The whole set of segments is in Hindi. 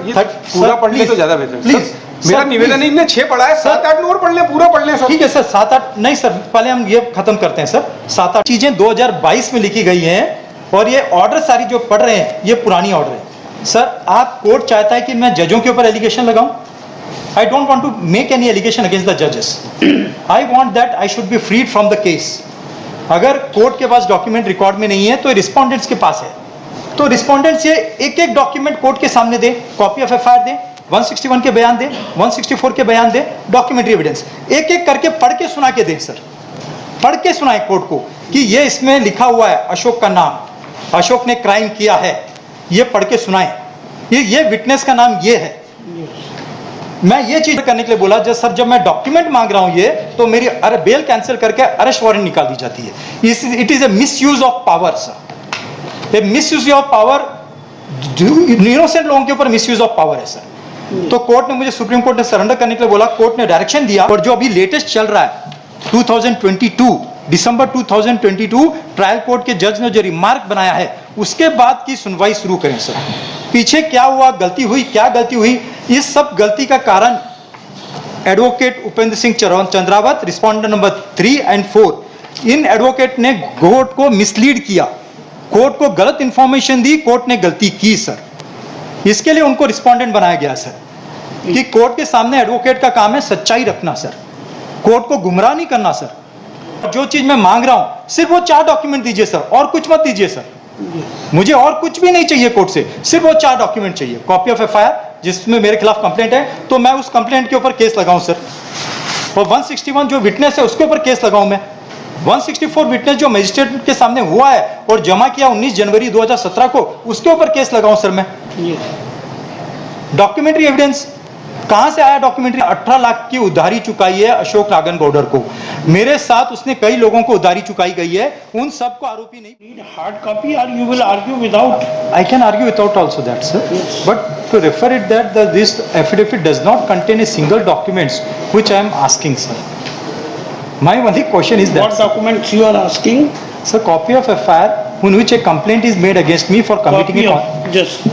ये पूरा पढ़ ले तो ज्यादा बेहतर प्लीज। मेरा निवेदन है, इनने 6 पढ़ा है, 7-8 और पढ़ ले, पूरा पढ़ ले सर। ठीक है सर, 7-8 नहीं सर, पहले हम ये खत्म करते हैं सर। 7-8 चीजें 2022 में लिखी गई हैं और ये ऑर्डर सारी जो पढ़ रहे हैं ये पुरानी ऑर्डर है सर। आप कोर्ट चाहता है कि मैं जजों के ऊपर एलिगेशन लगाऊं? I don't want to make any allegation against the judges. I want that I should be freed from the case. अगर कोर्ट के पास डॉक्यूमेंट रिकॉर्ड में नहीं है तो रिस्पोंडेंट्स के पास है, तो रिस्पोंडेंट्स ये एक एक डॉक्यूमेंट कोर्ट के सामने दे, कॉपी ऑफ एफआईआर दे, 161 के बयान दे, 164 के बयान दे, डॉक्यूमेंट्री एविडेंस एक एक करके पढ़ के सुना के दे सर। पढ़ के सुनाए कोर्ट को कि ये इसमें लिखा हुआ है अशोक का नाम, अशोक ने क्राइम किया है, ये पढ़ के सुनाए, ये विटनेस का नाम ये है। मैं ये चीज करने के लिए बोला जब सर, जब मैं डॉक्यूमेंट मांग रहा हूं ये, तो मेरी बेल कैंसिल करके अरेस्ट वारंट निकाल दी जाती है। It is a misuse of power sir, A misuse of power, innocent लोगों के ऊपर मिसयूज ऑफ पावर है सर। तो कोर्ट ने मुझे, सुप्रीम कोर्ट ने सरेंडर करने के लिए बोला, कोर्ट ने डायरेक्शन दिया। और जो अभी लेटेस्ट चल रहा है 2022 दिसंबर 2022 ट्रायल कोर्ट के जज ने जो रिमार्क बनाया है उसके बाद की सुनवाई शुरू करें सर। पीछे क्या हुआ, गलती हुई, क्या गलती हुई, इस सब गलती का कारण advocate Upendra Singh Chandrawat, respondent number 3 और 4, इन एडवोकेट ने कोर्ट को मिसलीड किया, कोर्ट को गलत इंफॉर्मेशन दी, कोर्ट ने गलती की सर। इसके लिए उनको रिस्पोंडेंट बनाया गया सर कि कोर्ट के सामने एडवोकेट का काम है सच्चाई रखना सर, कोर्ट को गुमराह नहीं करना सर। जो चीज मैं मांग रहा हूं सिर्फ वो 4 डॉक्यूमेंट दीजिए सर, और कुछ मत दीजिए सर। मुझे और कुछ भी नहीं चाहिए कोर्ट से, सिर्फ वो 4 डॉक्यूमेंट चाहिए। कॉपी ऑफ एफआईआर जिसमें मेरे खिलाफ कंप्लेंट है तो मैं उस कंप्लेंट के ऊपर केस लगाऊं सर, और 161 जो विटनेस है उसके ऊपर केस लगाऊं मैं। 164 विटनेस जो मजिस्ट्रेट के सामने हुआ है और जमा किया 19 जनवरी 2017 को, उसके ऊपर केस लगाऊं सर मैं। डॉक्यूमेंट्री एविडेंस कहां से आया? डॉक्यूमेंट्री 18 लाख की उधारी चुकाई है अशोक नागनगौडर को, मेरे साथ उसने कई लोगों को उधारी चुकाई गई है, उन सबको आरोपी नहीं। हार्ड कॉपी और you will argue without? I can argue without also that sir, but to refer it that this affidavit does not contain a single documents which I am asking sir. My only question is that what documents you are asking? Sir, copy of FIR in which a complaint is made against me for committing a just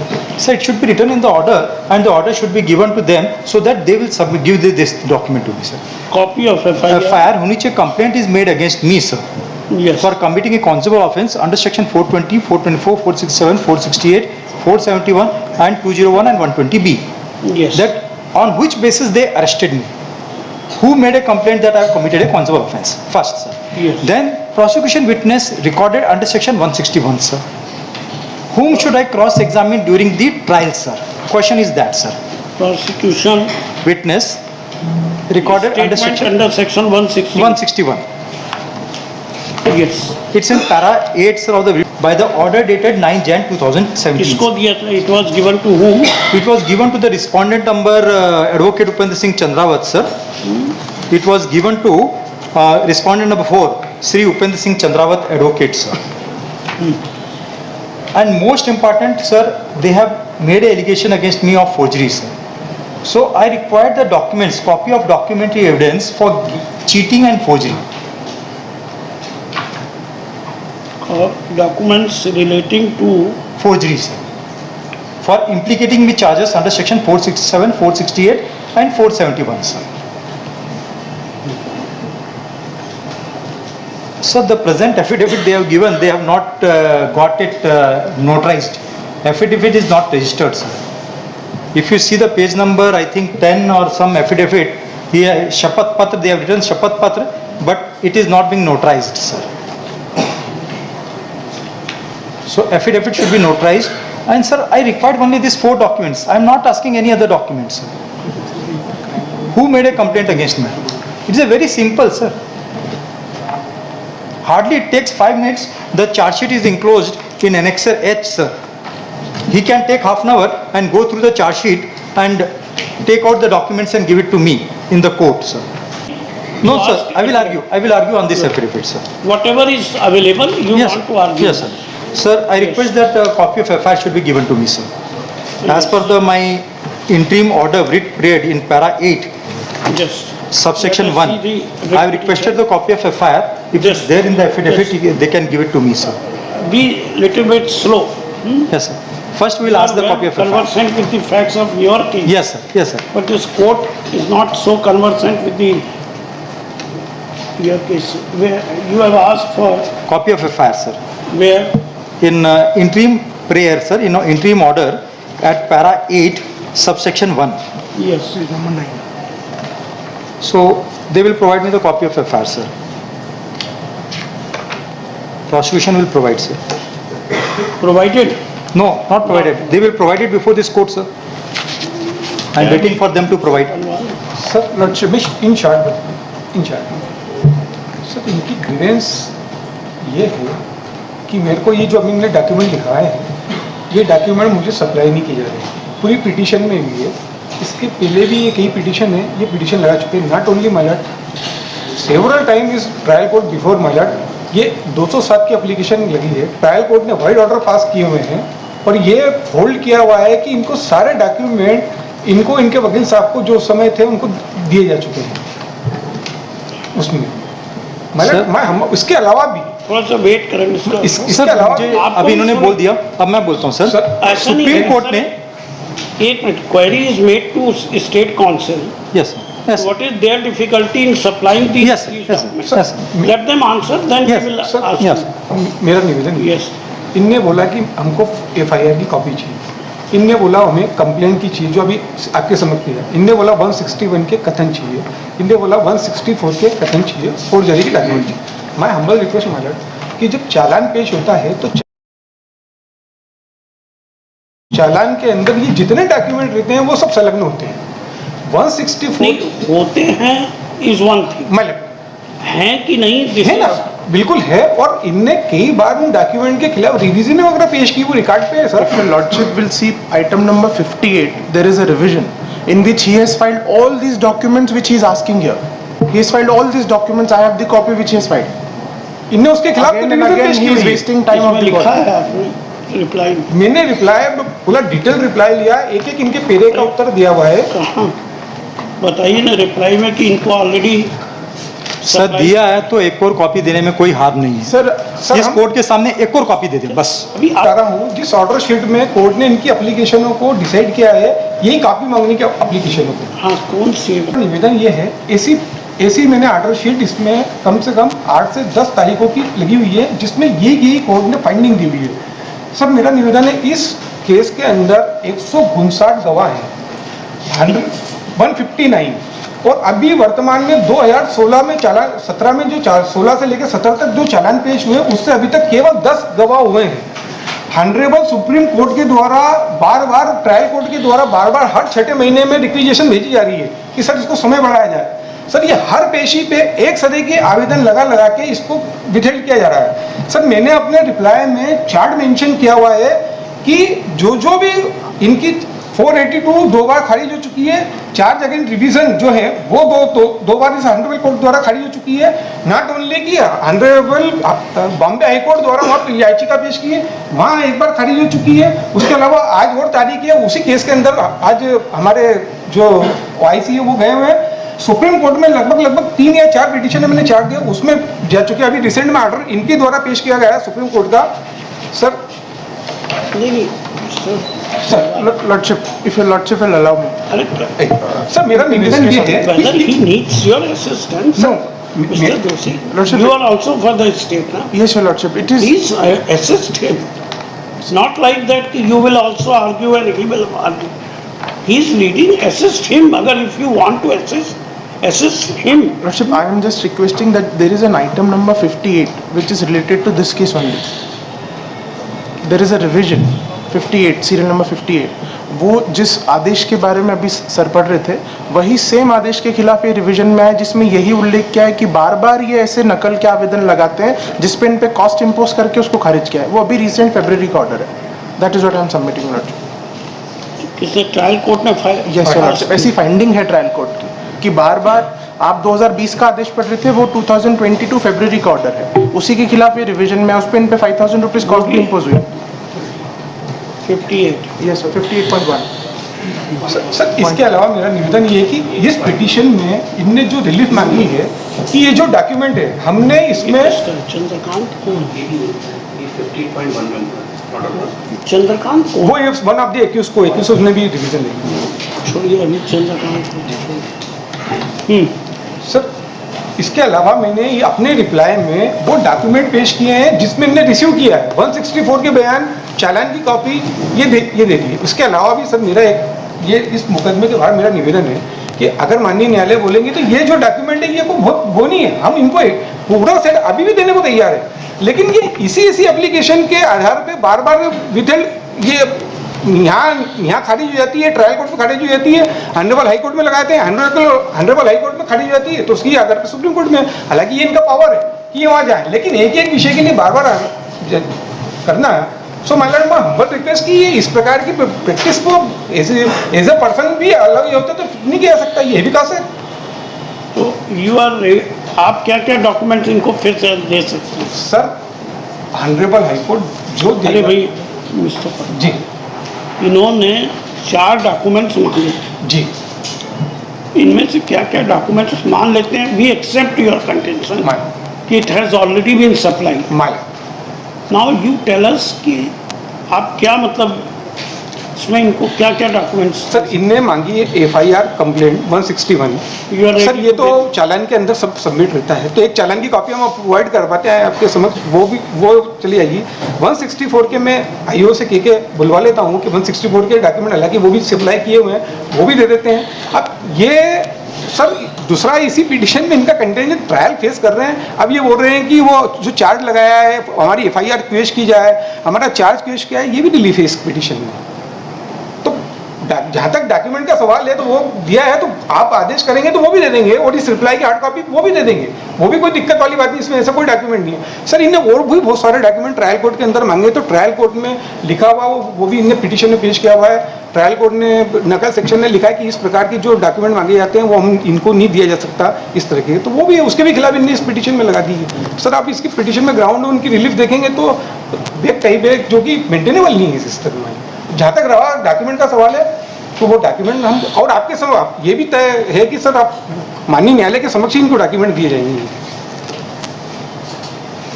sir, it should be written in the order and the order should be given to them so that they will give this document to me sir. Copy of FIR in which a complaint is made against me sir, yes, for committing a conceivable offence under section 420, 424, 467, 468, 471 and 201 and 120B. yes, That on which basis they arrested me, who made a complaint that I have committed a conceivable offence first sir. yes, Then prosecution witness recorded under section 161 sir. Whom should I cross examine during the trial sir? Question is that sir. prosecution Witness recorded under statement under section 161. yes, It's in para 8 sir of the by the order dated 9 Jan 2017. इसको दिया था, it was given to whom? It was given to the respondent number Advocate Upendra Singh Chandrawat sir. It was given to respondent number 4 Sri Upendra Singh Chandrawat Advocate sir. And most important sir, they have made an allegation against me of forgery sir. So I required the documents, copy of documentary evidence for cheating and forgery. Documents relating to Forgery sir, for implicating me charges under section 467, 468 and 471 sir. Sir, the present affidavit they have given, they have not got it notarized. Affidavit is not registered sir. If you see the page number, I think 10 or some affidavit, here Shapath Patra, they have written Shapath Patra, but it is not being notarized sir. So affidavit should be notarized, and sir, I required only these 4 documents. I am not asking any other documents sir. Who made a complaint against me? It is a very simple sir. Hardly it takes 5 minutes. The charge sheet is enclosed in Annexer H sir. He can take half an hour and go through the charge sheet and take out the documents and give it to me in the court sir. No sir, I will argue on this affidavit sir. whatever is available, you Yes, want to argue? yes sir. Sir, I request that a copy of FIR should be given to me sir. As per my interim order writ period in para 8 Just subsection let 1, us see the I have requested the copy of FIR. If Yes. it's there in the affidavit, they can give it to me sir. be little bit slow. Yes, sir. First, we will ask the copy of FIR. Conversant with the facts of your case. Yes, sir. Yes, sir. But this court is not so conversant with the your case. Where you have asked for Copy of FIR, sir. where In interim prayer, sir, interim order at para 8, subsection 1. yes. So, they will provide me the copy of FIR, sir. Prosecution will provide, sir. Provided. No, not provided. They will provide it before this court, sir. I am waiting for them to provide. Sir lordship in short sir इनकी ग्रीवेंस ये है कि मेरे को ये जो अभी इन्होंने डॉक्यूमेंट लिखाए हैं ये डॉक्यूमेंट मुझे सप्लाई नहीं किए जा रहे पूरी पिटीशन में भी है इसके पहले भी ये कई पिटीशन है ये पिटीशन लगा चुके हैं नॉट ओनली माइलॉट सेवरल टाइम इस ट्रायल कोर्ट बिफोर माइलॉट ये 207 की एप्लीकेशन लगी है ट्रायल कोर्ट ने वाइड ऑर्डर पास किए हुए हैं और ये होल्ड किया हुआ है कि इनको सारे डॉक्यूमेंट इनको इनके वकील साहब को जो समय थे उनको दिए जा चुके हैं उसमें हम इसके अलावा भी थोड़ा सा वेट करें इसका। इसके सर, अलावा मुझे आपको अभी इन्होंने सुनो। बोल दिया, अब मैं बोलता हूँ सर। सर, ऐसा नहीं सुप्रीम है, कोर्ट सर। ने एक minute, query is made to state council. Yes yes What is their difficulty in supplying these Yes, these yes, documents? yes. Let them answer, then Yes, we will sir, ask. yes. मेरा निवेदन है। Yes. इनने बोला कि हमको FIR की कॉपी चाहिए इनने बोला हमें कंप्लेंट की चाहिए जो अभी आपके समझ में है इनने बोला 161 के कथन चाहिए इनने बोला 164 के कथन चाहिए फोर्जरी की डॉक्यूमेंट चाहिए मैं हम्बल रिक्वेस्ट मारा कि जब चालान पेश होता है तो चालान के अंदर ये जितने डॉक्यूमेंट रहते हैं वो सब संलग्न होते हैं 164 नहीं होते हैं is one thing. मतलब हैं कि नहीं this है ना is- बिल्कुल है और इनने कई बार उन डॉक्यूमेंट के खिलाफ रिवीजन वगैरह पेश की वो रिकॉर्ड पे है If sir your lordship will see item number 58, there is a revision in which he has filed all these documents which he is asking here. He has filed all these documents. I have the copy which he has filed. इनने उसके खिलाफ Again तो and रिवीजन again पेश he की is हुई है। wasting time of इसमें the लिखा court. है आपने रिप्लाई मैंने रिप्लाई पूरा डिटेल रिप्लाई लिया एक एक इनके पेरे का उत्तर दिया हुआ है कहाँ बताइए ना रिप्लाई में कि इनको ऑलरेडी सर दिया है तो एक और कॉपी देने में कोई हार नहीं है। सर इस कोर्ट के सामने एक और कॉपी दे दें बस। अभी बता रहा हूँ जिस ऑर्डर शीट में कोर्ट ने इनकी एप्लीकेशनों को डिसाइड किया है यही कॉपी मांगने की एप्लीकेशनों को हाँ कौन सी निवेदन ये है ऐसी मैंने ऑर्डर शीट इसमें कम से कम 8 से 10 तारीखों की लगी हुई है जिसमें यही कोर्ट ने फाइंडिंग दी हुई है सर मेरा निवेदन है इस केस के अंदर 159 गवाह हैं 159 और अभी वर्तमान में 2016 में चालान 17 में जो 16 से लेकर 17 तक जो चालान पेश हुए उससे अभी तक केवल 10 गवाह हुए हैं ऑनरेबल सुप्रीम कोर्ट के द्वारा बार ट्रायल कोर्ट के द्वारा बार हर छठे महीने में रिक्विजिशन भेजी जा रही है कि सर इसको समय बढ़ाया जाए सर ये हर पेशी पे एक सदी के आवेदन लगा के इसको डिटेल किया जा रहा है सर मैंने अपने रिप्लाई में चार्ट मेंशन किया हुआ है कि जो भी इनकी 482 दो बार खारिज हो चुकी है 4 जगह रिवीजन जो है वो दो बार इस ऑनरेबल कोर्ट द्वारा खारिज हो चुकी है नॉट ओनली कि ऑनरेबल बॉम्बे हाई कोर्ट द्वारा वहाँ याचिका पेश की है वहाँ एक बार खारिज हो चुकी है उसके अलावा आज और तारीख है उसी केस के अंदर आज हमारे जो OIC है वो गए हुए हैं सुप्रीम कोर्ट में लगभग 3 या 4 पिटीशन मैंने चार्ट दिया उसमें जा चुके अभी रिसेंट में ऑर्डर इनके द्वारा पेश किया गया है सुप्रीम कोर्ट का सर नहीं Lordship, if your lordship will allow me. अरे सर मेरा निवेदन ये है whether he needs your assistance No. Mr. Doshi Lordship, you are also for the state na? Yes, your lordship. It is. Please assist him. It's not like that you will also argue and he will argue. He is leading, assist him. Agar if you want to assist him. Lordship, I am just requesting that there is an item number 58 which is related to this case only. There is a revision 58 serial number 58 वो जिस आदेश के बारे में अभी सर पढ़ रहे थे वही सेम आदेश के खिलाफ ये रिवीजन में है जिसमें यही उल्लेख किया है कि बार ये ऐसे नकल के आवेदन लगाते हैं जिस पे इन पे कॉस्ट इम्पोज करके उसको खारिज किया है वो अभी रिसेंट फरवरी का ऑर्डर है that is what I am submitting lordship किसने ट्रायल कोर्ट ने यस लॉर्डशिप ऐसी फाइंडिंग है ट्रायल कोर्ट की कि बार आप 2020 का आदेश पढ़ रहे थे वो 2022 फरवरी का ऑर्डर है उसी के खिलाफ ये रिवीजन में उस पे इन पे 5,000 रुपीज कॉस्ट भी इम्पोज हुई 58 यस 58.1 सर इसके अलावा मेरा निवेदन ये है कि इस पिटीशन में इनने जो रिलीफ मांगी है कि ये जो डॉक्यूमेंट है हमने इसमें चंद्रकांत कौन चंद्रकांत को वो वन ऑफ द एक्यूज को एक्यूज उसने भी डिवीजन ली। छोड़िए अभी चंद्रकांत को। सर इसके अलावा मैंने ये अपने रिप्लाई में वो डॉक्यूमेंट पेश किए हैं जिसमें मैंने रिसीव किया है 164 के बयान, चालान की कॉपी ये दे दी है। इसके अलावा भी सर मेरा एक ये इस मुकदमे के बाद मेरा निवेदन है कि अगर माननीय न्यायालय बोलेंगे तो ये जो डॉक्यूमेंट है ये को वो नहीं है, हम इनको पूरा सेट अभी भी देने को तैयार है, लेकिन ये इसी एप्लीकेशन के आधार पे बार बार विथेल्ड ये यहाँ खारिज हो जाती है, ट्रायल कोर्ट में खारिज हो जाती है, ऑनरेबल हाई कोर्ट में लगाते हैं, ऑनरेबल हाई कोर्ट में खारिज हो जाती है, तो उसकी आधार पर सुप्रीम कोर्ट में, हालांकि ये इनका पावर है कि ये वहाँ जाए, लेकिन एक विषय के लिए बार बार करना है। सो माय लॉर्ड, मैं हम्बल रिक्वेस्ट कि ये इस प्रकार की प्रैक्टिस को एज ए पर्सन भी अलग होता तो नहीं किया सकता, ये विकास है। तो यू आर, आप क्या क्या डॉक्यूमेंट इनको फिर से दे सकते हैं? सर ऑनरेबल हाई कोर्ट जो अरे भाई मिस्टर जी इन्होंने 4 डॉक्यूमेंट्स मांगे, जी इनमें से क्या क्या डॉक्यूमेंट्स मान लेते हैं, we accept your contention my कि it has already been supplied. My now you tell us कि आप क्या मतलब इसमें इनको क्या क्या डॉक्यूमेंट्स? सर इनने मांगी है FIR कंप्लेंट 161। सर ये तो चालान के अंदर सब सबमिट रहता है, तो एक चालान की कॉपी हम प्रोवाइड करवाते हैं आपके समक्ष, वो चली आएगी। 164 के मैं IO से के बुलवा लेता हूँ कि 164 के डॉक्यूमेंट हालांकि वो भी सप्लाई किए हुए हैं, वो भी दे देते हैं। अब ये सर दूसरा इसी पिटिशन में इनका कंटेंजेंट ट्रायल फेस कर रहे हैं। अब ये बोल रहे हैं कि वो जो चार्ज लगाया है हमारी FIR क्वेश की जाए, हमारा चार्ज क्वेश किया है, ये भी रिलीफ है इस पिटिशन में। तो जहाँ तक डॉक्यूमेंट का सवाल है तो वो दिया है, तो आप आदेश करेंगे तो वो भी दे देंगे, और इस रिप्लाई की हार्ड कॉपी वो भी दे देंगे, वो भी कोई दिक्कत वाली बात नहीं, इसमें ऐसा कोई डॉक्यूमेंट नहीं है। सर इन्हें और भी बहुत सारे डॉक्यूमेंट ट्रायल कोर्ट के अंदर मांगे, तो ट्रायल कोर्ट में लिखा हुआ वो भी इन्हें पिटिशन में पेश किया हुआ है। ट्रायल कोर्ट ने नकल सेक्शन ने लिखा है कि इस प्रकार के जो डॉक्यूमेंट मांगे जाते हैं वो हम इनको नहीं दिया जा सकता इस तरह के, तो वो भी उसके भी खिलाफ इनने इस पिटिशन में लगा दी है। सर आप इसकी पिटिशन में ग्राउंड उनकी रिलीफ देखेंगे तो बैग कई बैग जो कि मेंटेनेबल नहीं है इस तरह में। जहाँ तक रहा डॉक्यूमेंट का सवाल है तो वो डॉक्यूमेंट हम और आपके समक्ष ये भी तय है कि सर आप माननीय न्यायालय के समक्ष इनको डॉक्यूमेंट दिए जाएंगे।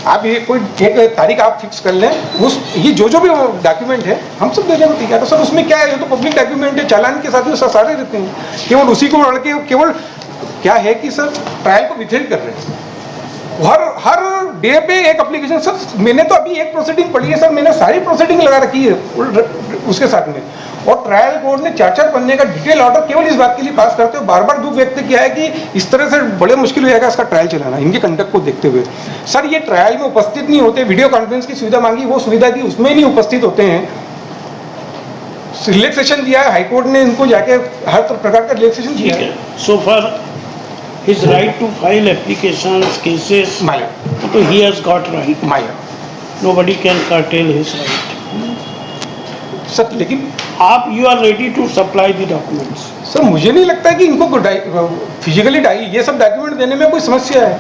आप ये कोई एक तारीख आप फिक्स कर लें, उस ये जो भी डॉक्यूमेंट है हम सब देने को तैयार है। सर उसमें क्या है, ये तो पब्लिक डॉक्यूमेंट है, चालान के साथ में सारे रहते हैं, केवल उसी को लड़ के केवल क्या है कि सर ट्रायल को विथेल्ड कर रहे हैं। हर डे पे एक एप्लीकेशन। सर मैंने तो अभी एक प्रोसीडिंग पढ़ी है सर, मैंने सारी प्रोसीडिंग लगा रखी है उसके साथ में, और ट्रायल कोर्ट ने 4-4 पन्ने का डिटेल ऑर्डर केवल इस बात के लिए पास करते हुए बार बार दुख व्यक्त किया है कि इस तरह से बड़े मुश्किल हो जाएगा इसका ट्रायल चलाना इनके कंडक्ट को देखते हुए। सर ये ट्रायल में उपस्थित नहीं होते, वीडियो कॉन्फ्रेंस की सुविधा मांगी, वो सुविधा की उसमें नहीं उपस्थित होते हैं। रिलैक्सेशन दिया है हाईकोर्ट ने इनको, जाके हर प्रकार का रिलैक्सेशन दिया है। So far his right to file applications, cases, Maya so he has got right. Maya Nobody can curtail his right. Sir लेकिन आप you are ready to supply the documents. Sir मुझे नहीं लगता कि इनको फिजिकली ये सब डॉक्यूमेंट देने में कोई समस्या है,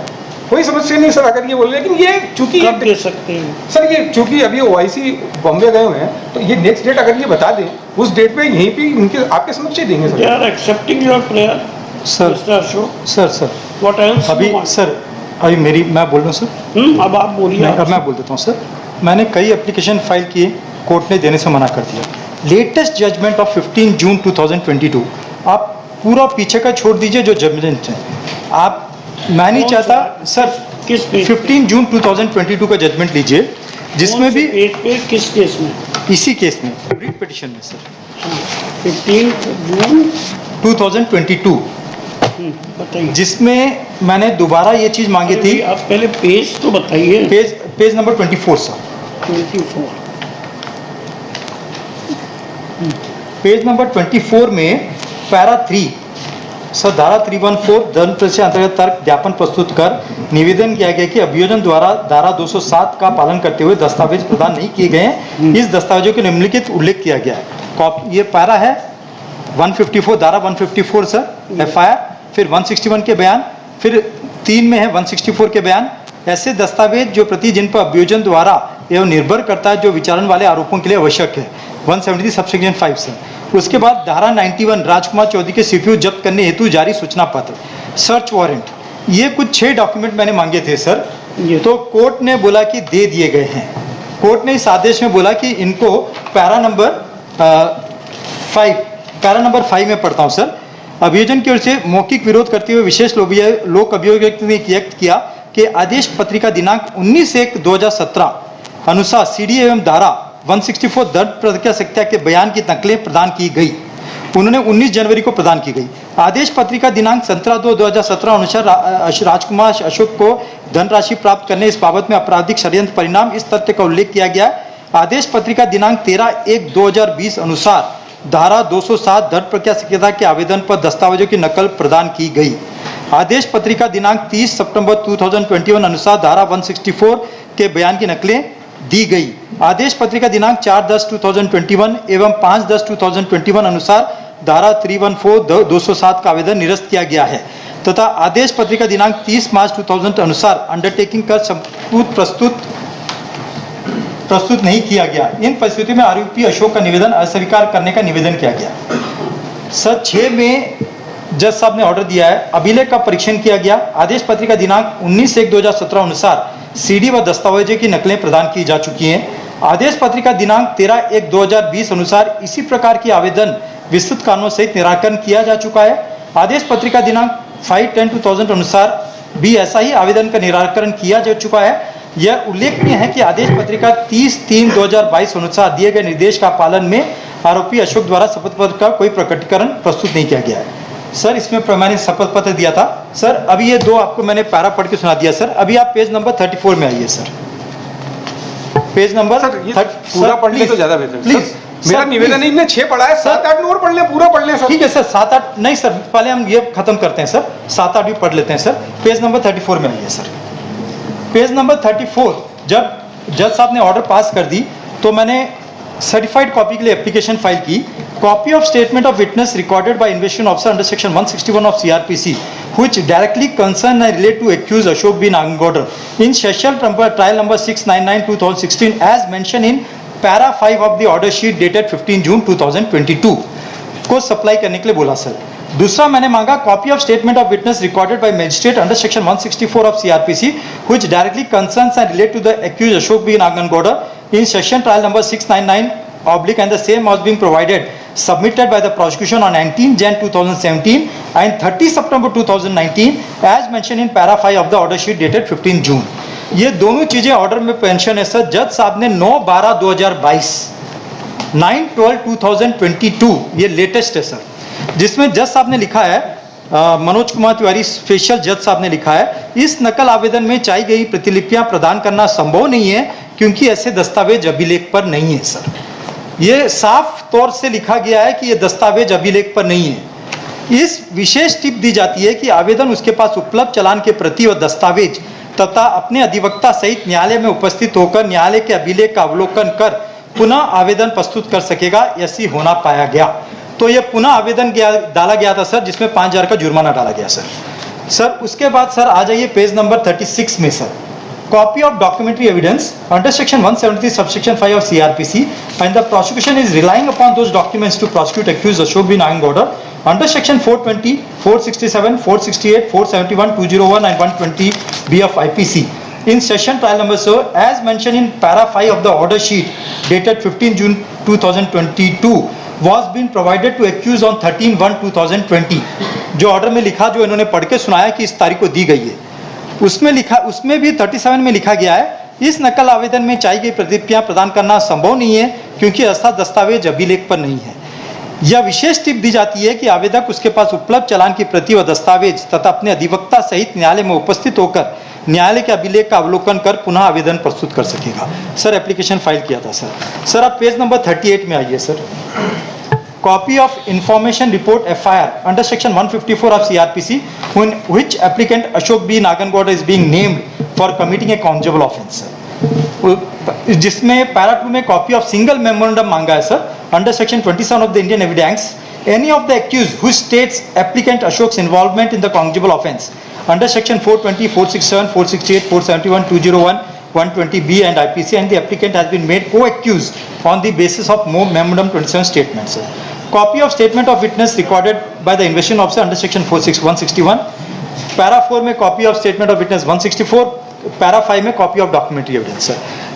कोई समस्या नहीं सर अगर ये बोल रहे, लेकिन ये चूंकि कब दे सकते हैं? सर ये चूंकि अभी OIC बॉम्बे गए हुए हैं, तो ये नेक्स्ट डेट अगर ये बता दें उस डेट पे यहीं पे इनके आपके समक्ष ही देंगे They sir. are accepting your prayer, sir Mr. Ashok. Sir What else you अभी want? सर अभी मैं बोल रहा हूँ सर। अब आप बोलिए। नहीं, अब मैं बोल देता हूँ सर। मैंने कई एप्लीकेशन फाइल किए, कोर्ट ने देने से मना कर दिया। लेटेस्ट जजमेंट ऑफ 15 जून 2022, आप पूरा पीछे का छोड़ दीजिए जो जजमेंट है, आप मैं नहीं चाहता सर किस पेज पे? 15 जून 2022 का जजमेंट लीजिए, जिसमें भी पेज पे किस केस में? इसी केस में रिट पिटिशन में सर 15 जून 2022, बताइए। जिसमें मैंने दोबारा ये चीज़ मांगी थी। आप पहले पेज तो बताइए। Page number 24 sir. 24। Page number 24 में पैरा 3 सर, धारा 314 धन से अंतर्गत तर्क ज्ञापन प्रस्तुत कर निवेदन किया गया कि अभियोजन द्वारा धारा 207 का पालन करते हुए दस्तावेज प्रदान नहीं किए गए हैं। इस दस्तावेजों के निम्नलिखित उल्लेख किया गया है। ये पैरा है 154, धारा 154 सर FIR, फिर 161 के बयान, फिर 3 में है 164 के बयान। ऐसे दस्तावेज जो प्रति जिन पर अभियोजन द्वारा एवं निर्भर करता है जो विचारण वाले आरोपों के लिए आवश्यक है, 173 सबसेक्शन 5 से। उसके बाद धारा 91 राजकुमार चौधरी के CPU जब्त करने हेतु जारी सूचना पत्र, सर्च वारंट, ये कुछ 6 डॉक्यूमेंट मैंने मांगे थे सर, तो कोर्ट ने बोला कि दे दिए गए हैं। कोर्ट ने इस आदेश में बोला कि इनको पैरा नंबर 5 में पढ़ता हूं सर। अभियोजन की ओर से मौखिक विरोध करते हुए विशेष लोक अभियोजक ने व्यक्त किया कि आदेश पत्रिका दिनांक 19/1/2017 अनुसार सीडी एवं धारा 164 दर्ज प्रक्रिया सत्या के बयान की नकलें प्रदान की गई। उन्होंने 19 जनवरी को प्रदान की गई। आदेश पत्रिका दिनांक 17/2/2017 अनुसार राजकुमार अशोक को धनराशि प्राप्त करने इस बाबत में आपराधिक षड्यंत्र परिणाम इस तथ्य का उल्लेख किया गया है। आदेश पत्रिका दिनांक 13/1/2020 अनुसार धारा 207 दर्ज प्रक्रिया संहिता के आवेदन पर दस्तावेजों की नकल प्रदान की गई। आदेश पत्रिका दिनांक 30 सितंबर 2021 अनुसार धारा 164 के बयान की नकलें दी गई। आदेश पत्रिका दिनांक 4/10/2021 एवं 5/10/2021 अनुसार धारा 314 207 का आवेदन निरस्त किया गया है तथा आदेश पत्रिका दिनांक 30 मार्च 2000 अनुसार अंडरटेकिंग कर सबूत प्रस्तुत नहीं किया गया। इन परिस्थितियों में आरोपी अशोक का निवेदन अस्वीकार करने का निवेदन किया गया। सर 6 में जज साहब ने ऑर्डर दिया है, अभिलेख का परीक्षण किया गया। आदेश पत्रिका दिनांक 19/1/2017 अनुसार सीडी व दस्तावेजों की नकलें प्रदान की जा चुकी हैं। आदेश पत्रिका दिनांक 13/1/2020 अनुसार इसी प्रकार की आवेदन विस्तृत कारणों सहित निराकरण किया जा चुका है। आदेश पत्रिका दिनांक 5/10/2000 अनुसार भी ऐसा ही आवेदन का निराकरण किया जा चुका है। यह उल्लेखनीय है कि आदेश पत्रिका 30/3/2022 अनुसार दिए गए निर्देश का पालन में आरोपी अशोक द्वारा शपथ पत्र का कोई प्रकटीकरण प्रस्तुत नहीं किया गया है। सर इसमें प्रमाणित शपथ पत्र दिया था। सर अभी ये दो आपको मैंने पैरा पढ़ के सुना दिया। सर अभी आप पेज नंबर 34 में आइए सर। पेज नंबर पूरा पढ़ ले तो ज्यादा बेहतर। प्लीज मेरा निवेदन है, इनने 6 पढ़ा है, 7-8 और पढ़ ले, पूरा पढ़ ले सर। ठीक है सर, 7-8 नहीं सर, पहले हम ये खत्म करते हैं सर, 7-8 भी पढ़ लेते हैं सर। पेज नंबर 34 में आइए सर। पेज नंबर 34 जब जज साहब ने ऑर्डर पास कर दी तो मैंने सर्टिफाइड कॉपी के लिए एप्लीकेशन फाइल की। Copy of statement of witness recorded by investigation officer under section 161 of CrPC which directly concern and relate to accused Ashok B Nagangoudar in session trial number 699/2016 as mention in para 5 of the order sheet dated 15 June 2022 को सप्लाई करने के लिए बोला सर। दूसरा मैंने मांगा copy of statement of witness recorded by magistrate under section 164 of CrPC which directly concerns and relate to the accused Ashok B Nagangoudar in session trial number 699 and the same was being provided submitted by the prosecution on 19 Jan 2017 and 30 September 2019 as mentioned in para 5 of the order sheet dated 15 June। ये दोनों चीजें ऑर्डर में पेंशन है सर। जज साहब ने 9/12/2022 9/12/2022 ये लेटेस्ट है सर, जिसमें जज साहब ने लिखा है, मनोज कुमार तिवारी स्पेशल जज साहब ने लिखा है, इस नकल आवेदन में चाहिए गई प्रतिलिपियां प्रदान करना संभव नहीं है क्योंकि ऐसे दस्तावेज अभिलेख पर नहीं है सर। ये साफ तौर से लिखा गया है कि ये दस्तावेज अभिलेख पर नहीं है। इस विशेष टिप दी जाती है कि आवेदन उसके पास उपलब्ध चालान के प्रति व दस्तावेज तथा अपने अधिवक्ता सहित न्यायालय में उपस्थित होकर न्यायालय के अभिलेख का अवलोकन कर पुनः आवेदन प्रस्तुत कर सकेगा। ऐसी होना पाया गया तो ये पुनः आवेदन डाला गया था सर, जिसमें 5,000 का जुर्माना डाला गया सर। उसके बाद सर आ जाइए पेज नंबर 36 में sir. Copy of documentary evidence under section 173 subsection 5 of CRPC and the prosecution is relying upon those documents to prosecute accused Ashok B. Nagangoda under section 420, 467, 468, 471, 201 and 120B of IPC in session trial number so as mentioned in para 5 of the order sheet dated 15 June 2022 was been provided to accused on 13/1/2020। जो ऑर्डर में लिखा, जो इन्होंने पढ़ के सुनाया कि इस तारीख को दी गई है, उसमें भी 37 में लिखा गया है, इस नकल आवेदन में चाहिए गई प्रतिलिपियां प्रदान करना संभव नहीं है क्योंकि ऐसा दस्तावेज अभिलेख पर नहीं है। यह विशेष टिप दी जाती है कि आवेदक उसके पास उपलब्ध चालान की प्रति व दस्तावेज तथा अपने अधिवक्ता सहित न्यायालय में उपस्थित होकर न्यायालय के अभिलेख का अवलोकन कर पुनः आवेदन प्रस्तुत कर सकेगा। सर एप्लीकेशन फाइल किया था सर। आप पेज नंबर 38 में आइए sir. Copy of information report FIR under section 154 of CRPC in which applicant Ashok B. Nagangoda is being named for committing a cognizable offence। जिसमें पैरा 2 में कॉपी ऑफ सिंगल मेमोरेंडम मांगा है sir under section 27 of the Indian evidence any of the accused who states applicant Ashok's involvement in the cognizable offence under section 420, 467, 468, 471, 201, 120B and IPC and the applicant has been made co-accused on the basis of memorandum 27 statements। Copy of statement of witness recorded by the investigation officer under section 161, para 4 में copy of statement of witness 164, para 5 में copy of documentary evidence।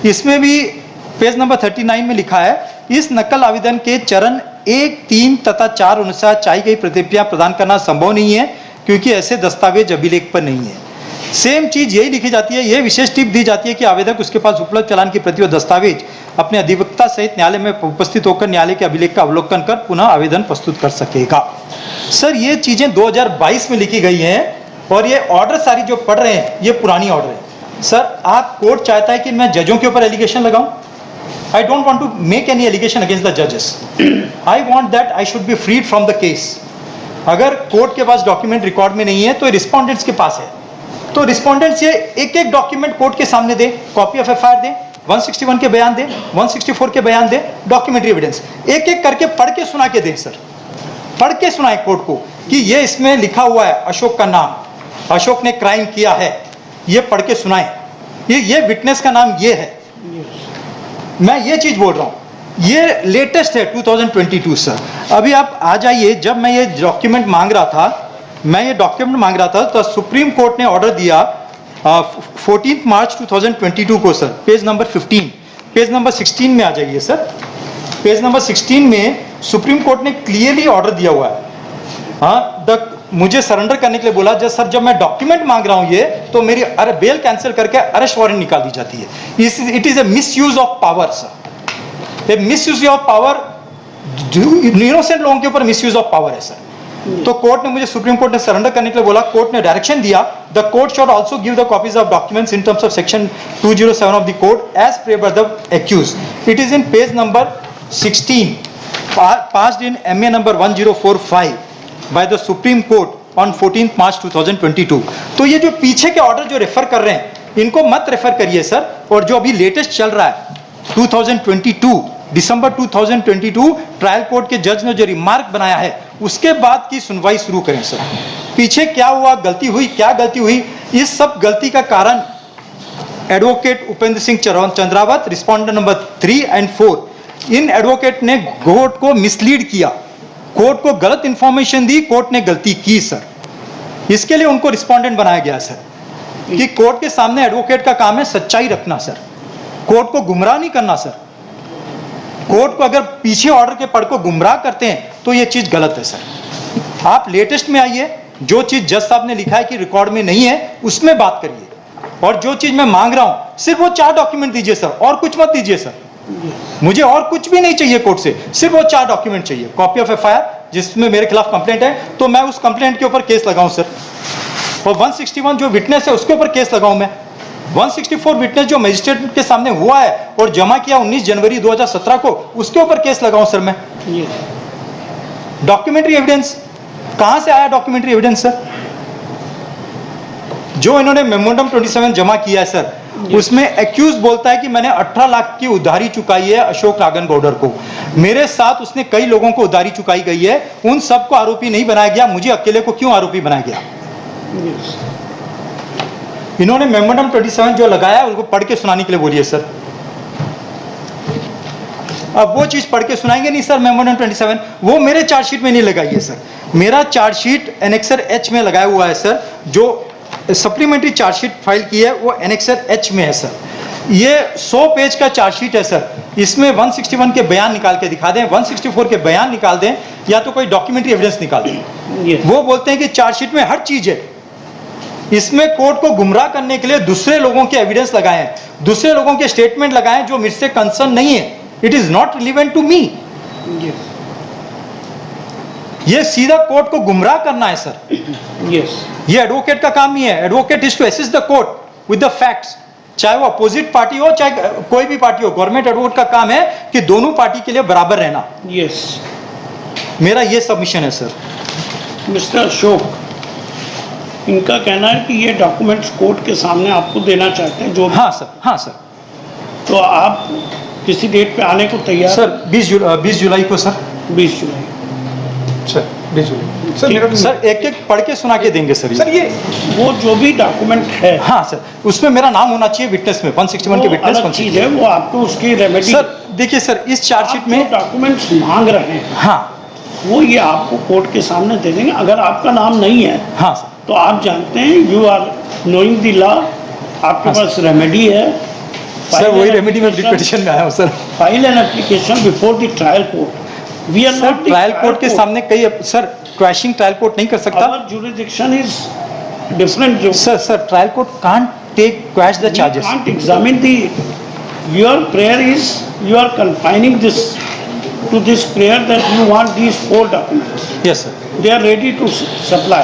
इसमें भी पेज नंबर 39 में लिखा है, इस नकल आवेदन के चरण 1, 3 तथा 4 अनुसार चाही गई प्रतिक्रिया प्रदान करना संभव नहीं है क्योंकि ऐसे दस्तावेज अभिलेख पर नहीं है। सेम चीज यही लिखी जाती है, यह विशेष टिप दी जाती है कि आवेदक उसके पास उपलब्ध चालान की प्रति व दस्तावेज अपने अधिवक्ता सहित न्यायालय में उपस्थित होकर न्यायालय के अभिलेख का अवलोकन कर पुनः आवेदन प्रस्तुत कर सकेगा। सर ये चीजें 2022 में लिखी गई हैं और ये ऑर्डर सारी जो पढ़ रहे हैं ये पुरानी ऑर्डर है। सर आप कोर्ट चाहता है कि मैं जजों के ऊपर एलिगेशन लगाऊं? I don't want to make any allegation against the judges. I want that I should be freed from the case. अगर कोर्ट के पास डॉक्यूमेंट रिकॉर्ड में नहीं है तो रिस्पोंडेंट्स के पास है, तो रिस्पोंडेंट्स ये एक एक डॉक्यूमेंट कोर्ट के सामने दे, कॉपी ऑफ एफआईआर दे, 161 के बयान दे, 164 के बयान दे, डॉक्यूमेंट्री एविडेंस एक एक करके पढ़ के सुना के दे। सर पढ़ के सुनाए कोर्ट को कि ये इसमें लिखा हुआ है अशोक का नाम, अशोक ने क्राइम किया है, ये पढ़ के सुनाए, ये विटनेस का नाम ये है। मैं ये चीज बोल रहा हूं, ये लेटेस्ट है 2022 सर। अभी आप आ जाइए, जब मैं ये डॉक्यूमेंट मांग रहा था तो सुप्रीम कोर्ट ने ऑर्डर दिया 14 मार्च 2022 को sir, page number 15, page number 16 में आ जाइए सर। पेज नंबर 16 में सुप्रीम कोर्ट ने क्लियरली ऑर्डर दिया हुआ है, हाँ मुझे सरेंडर करने के लिए बोला। जब मैं डॉक्यूमेंट मांग रहा हूं ये, तो मेरी बेल कैंसिल करके अरेस्ट वारंट निकाल दी जाती है। It is a misuse of power sir, A misuse of power, innocent लोगों के ऊपर मिसयूज ऑफ पावर है सर। तो कोर्ट ने मुझे, सुप्रीम कोर्ट ने सरेंडर करने के लिए बोला। कोर्ट ने डायरेक्शन दिया, the court should also give the copies of documents in terms of section 207 of the code as pray by the accused. It is in page number 16, passed in MA number 1045 by the Supreme Court on 14th March 2022। तो ये जो पीछे के ऑर्डर जो रेफर कर रहे हैं इनको मत रेफर करिए सर। और जो अभी लेटेस्ट चल रहा है 2022 दिसंबर 2022 ट्रायल कोर्ट के जज ने जो रिमार्क बनाया है उसके बाद की सुनवाई शुरू करें सर। पीछे क्या हुआ, गलती हुई, क्या गलती हुई, इस सब गलती का कारण advocate Upendra Singh Chandrawat, respondent number 3 and 4, in advocate ने कोर्ट को मिसलीड किया, कोर्ट को गलत इंफॉर्मेशन दी, कोर्ट ने गलती की सर। इसके लिए उनको रिस्पोंडेंट बनाया गया सर कि कोर्ट के सामने एडवोकेट का काम है सच्चाई रखना सर, कोर्ट को गुमराह नहीं करना सर। कोर्ट को अगर पीछे ऑर्डर के पढ़ को गुमराह करते हैं तो यह चीज गलत है सर। आप लेटेस्ट में आइए, जो चीज जज साहब ने लिखा है कि रिकॉर्ड में नहीं है उसमें बात करिए, और जो चीज मैं मांग रहा हूं सिर्फ वो 4 डॉक्यूमेंट दीजिए सर, और कुछ मत दीजिए सर। मुझे और कुछ भी नहीं चाहिए कोर्ट से, सिर्फ वो 4 डॉक्यूमेंट चाहिए। कॉपी ऑफ एफआईआर जिसमें मेरे खिलाफ कंप्लेंट है तो मैं उस कंप्लेंट के ऊपर केस लगाऊं सर, और 161 जो विटनेस है उसके ऊपर केस लगाऊं मैं। 164 विटनेस जो मजिस्ट्रेट के सामने हुआ है और जमा किया 19 जनवरी 2017 को, उसके ऊपर केस लगाऊं सर मैं। डॉक्यूमेंट्री एविडेंस कहां से आया? डॉक्यूमेंट्री एविडेंस सर जो इन्होंने मेमोरेंडम 27 जमा किया है सर, उसमें एक्यूज बोलता है कि मैंने 18 लाख की उधारी चुकाई है अशोक नागनगौडर को। मेरे साथ उसने कई लोगों को उधारी चुकाई गई है, उन सबको आरोपी नहीं बनाया गया, मुझे अकेले को क्यों आरोपी बनाया गया? इन्होंने मेमोरेंडम 27 जो लगाया उनको पढ़ के सुनाने के लिए बोलिए सर। अब वो चीज पढ़ के सुनाएंगे नहीं सर मेमोरेंडम 27, वो मेरे चार्जशीट में नहीं लगाई है सर। मेरा चार्जशीट एनेक्सर H में लगाया हुआ है सर, जो सप्लीमेंट्री चार्जशीट फाइल की है वो एनेक्सर H में है सर। ये 100 पेज का चार्जशीट है सर, इसमें 161 के बयान निकाल के दिखा दें, 164 के बयान निकाल दें, या तो कोई डॉक्यूमेंट्री एविडेंस निकाल दें। वो बोलते हैं कि चार्जशीट में हर चीज है, इसमें कोर्ट को गुमराह करने के लिए दूसरे लोगों के एविडेंस लगाए हैं, दूसरे लोगों के स्टेटमेंट लगाए हैं जो मुझसे कंसर्न नहीं है। It is not relevant to me. ये सीधा कोर्ट को गुमराह करना है सर। ये एडवोकेट का काम नहीं है। Advocate is to assist the court with the facts, चाहे वो अपोजिट पार्टी हो चाहे कोई भी पार्टी हो। गवर्नमेंट एडवोकेट का काम है कि दोनों पार्टी के लिए बराबर रहना। मेरा ये सबमिशन है सर। मिस्टर अशोक, इनका कहना है कि ये डॉक्यूमेंट्स कोर्ट के सामने आपको देना चाहते हैं जो। हाँ सर, हाँ सर। तो आप किसी डेट पे आने को तैयार? सर 20 जुलाई को सर। 20 जुलाई सर 20 जुलाई सर। मेरा सर एक एक पढ़ के सुना के देंगे सर। सर ये वो जो भी डॉक्यूमेंट है, हाँ सर, उसमें मेरा नाम होना चाहिए विटनेस में, 161 के विटनेस अलग चीज है, वो आपको उसकी रेमेडी। सर देखिए सर, इस चार्जशीट में डॉक्यूमेंट्स मांग रहे हैं, हाँ, वो ये आपको कोर्ट के सामने दे देंगे। अगर आपका नाम नहीं है, हाँ सर, तो आप जानते हैं, you are knowing the law, आपके पास रेमेडी है, सर File वही an रेमेडी में रिट application- पिटिशन में आया हूँ sir. File an application before the trial court. We are sir not the trial court के court. सामने कई सर क्रैशिंग ट्रायल कोर्ट नहीं कर सकता। Our jurisdiction is different. Sir trial court can't take quash the We charges. can't examine the, your prayer is, you are confining this to this prayer that you want these 4 documents. Yes sir. They are ready to supply.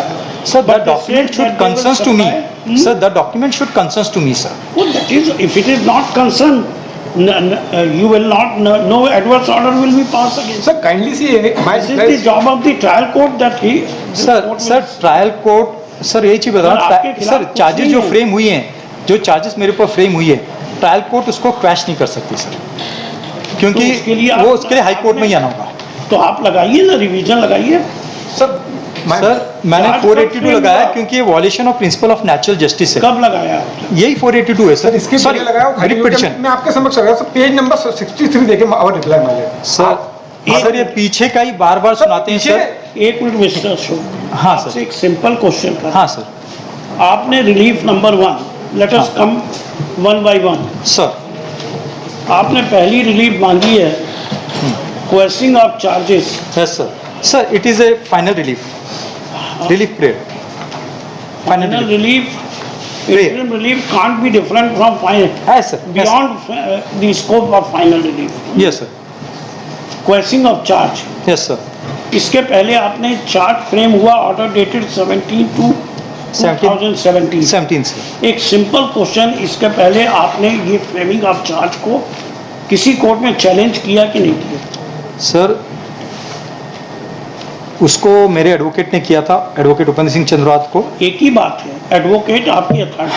Sir, But the they document said should that they will concerns to me. supply. Sir, the document should concerns to me, sir. Well, that is, if it is not concerned, you will not, no adverse order will be passed against. Sir kindly C my This is the job of the trial court that he. the sir court sir will- trial court sir यही चीज बता सर, रहा आपके हूँ खिलाफ सर कुछ चार्जेस नहीं जो है। फ्रेम हुई हैं जो चार्जेस मेरे ऊपर फ्रेम हुई है ट्रायल कोर्ट उसको क्वैश नहीं कर सकती सर क्योंकि तो उसके लिए वो आप- उसके लिए हाई कोर्ट में ही आना होगा। तो आप लगाइए ना, रिवीजन लगाइए। सर सर मैंने चार्ज 482 कब लगाया हुआ? क्योंकि ये violation of principle of natural justice है। कब लगाया आपने? यही 482 है सर सर। इसके पहले लगाया रिट पिटिशन। मैं आपके समक्ष लगा सर पेज नंबर 63 देखे और रिप्लाई मांगे सर सर ये पीछे का ही बार बार सुनाते हैं सर। एक मिनट मिस्टर अशोक, हाँ, सर। आपसे एक सिंपल क्वेश्चन कर। हाँ सर। आपने रिलीफ नंबर 1, लेट अस हाँ। कम वन बाय वन। सर आपने पहली रिलीफ मांगी है questioning of charges. Yes sir. Sir it is A final relief prayer final final relief, Prayer. interim relief can't be different from final, है sir beyond the scope of final relief. Yes sir Questioning of charge. Yes sir. इसके पहले आपने चार्ज फ्रेम हुआ ऑर्डर डेटेड 17/2/2017। 17 से एक सिंपल क्वेश्चन, इसके पहले आपने ये फ्रेमिंग ऑफ चार्ज को किसी कोर्ट में चैलेंज किया कि नहीं किया? सर उसको मेरे एडवोकेट ने किया था, एडवोकेट उपेंद्र सिंह चंद्रवात को। एक ही बात है, एडवोकेट आपकी अथॉरिटी।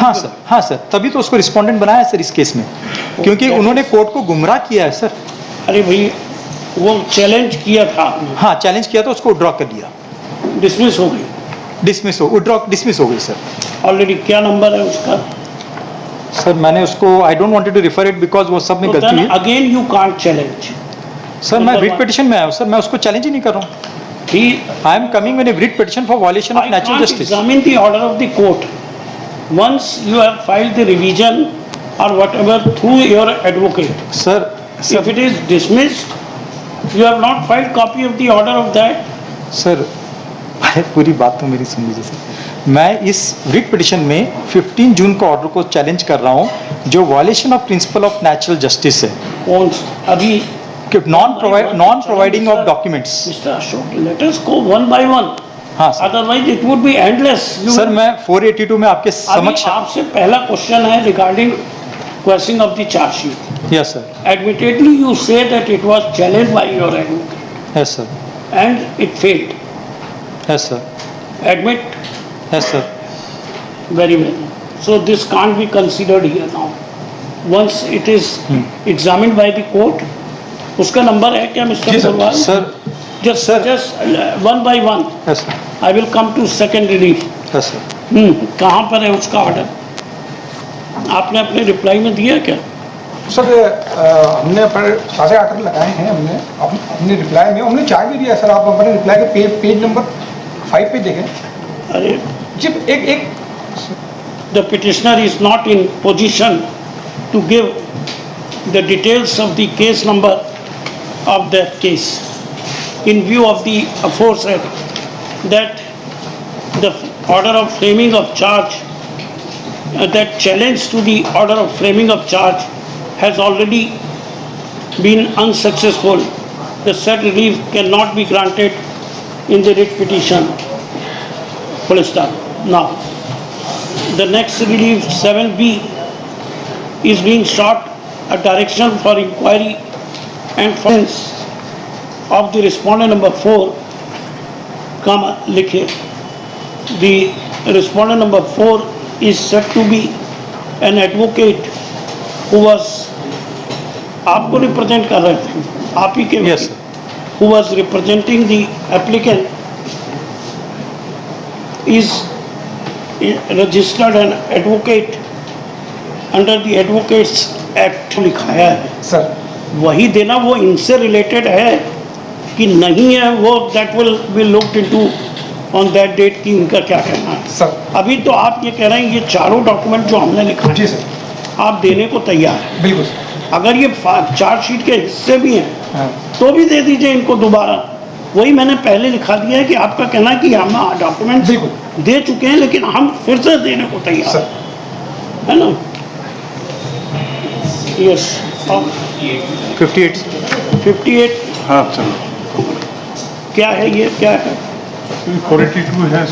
हाँ सर तभी तो उसको रिस्पोंडेंट बनाया सर इस केस में क्योंकि उन्होंने कोर्ट को गुमराह किया है सर। अरे भाई, वो चैलेंज किया था आपने, हाँ चैलेंज किया था, उसको विड्रॉ कर दिया, डिसमिस हो गई डिसमिस हो गई सर। ऑलरेडी। क्या नंबर है उसका? सर मैंने उसको I don't wanted to refer it because वो सब में गलती हुई है। Again you can't challenge. Sir मैं रिट पिटिशन में आया हूँ सर, मैं उसको चैलेंज ही नहीं कर रहा हूँ। I am coming with a writ petition for violation of I natural can't justice. examine the order of the court. Once you have filed the revision or whatever through your advocate. Sir, If it is dismissed, you have not filed copy of the order of that. sir, पूरी बात तो मेरी सुन लीजिए सर। मैं इस रिट पिटिशन में 15 जून का ऑर्डर को चैलेंज कर रहा हूँ जो violation of principle of natural justice है, कौन अभी non providing of documents. Mr. Ashok, let us go one by one. हाँ sir. Otherwise it would be endless. Sir मैं 482 में आपके अभी समक्ष। आपसे पहला क्वेश्चन है regarding questioning of the charge sheet. Yes sir. Admittedly, you say that it was challenged by your advocate yes sir. and it failed. Yes sir. Admit? Yes sir. Very well. So this can't be considered here now. Once it is examined by the court, उसका नंबर है क्या mister Agrawal? Sir just one by one. Yes sir. I will come to second relief. Yes sir. कहाँ पर है उसका ऑर्डर? आपने अपने रिप्लाई में दिया क्या? सर हमने पर सारे आर्डर लगाए हैं, हमने अपने रिप्लाई में हमने चार्ज भी दिया है सर। आप अपने रिप्लाई के पेज नंबर 5 पे देखें। अरे जी एक the petitioner is not in position to give the details of the case number of that case in view of the aforesaid that the order of framing of charge that challenge to the order of framing of charge has already been unsuccessful. The said relief cannot be granted in the writ petition. Full stop. Now, the next relief 7B is being sought a direction for inquiry and defense of the respondent number 4, comma, likhe. The respondent number 4 is said to be an advocate who was, आपको रिप्रेजेंट कर रहे थे, आप ही के Yes, sir. who was representing the applicant is registered an advocate under the Advocates Act लिखाया है। सर वही देना, वो इनसे रिलेटेड है कि नहीं है, वो that will be looked into on that date कि उनका क्या कहना है। सर अभी तो आप ये कह रहे हैं ये चारों डॉक्यूमेंट जो हमने लिखा जी है, सर आप देने को तैयार हैं। बिल्कुल अगर ये चार्जशीट के हिस्से भी हैं हाँ तो भी दे दीजिए इनको दोबारा। वही मैंने पहले लिखा दिया है कि आपका कहना है कि हम डॉक्यूमेंट बिल्कुल दे चुके हैं लेकिन हम फिर से देने को तैयार सर है ना। यस 58 58 हाँ चलो क्या है ये क्या है? 482 है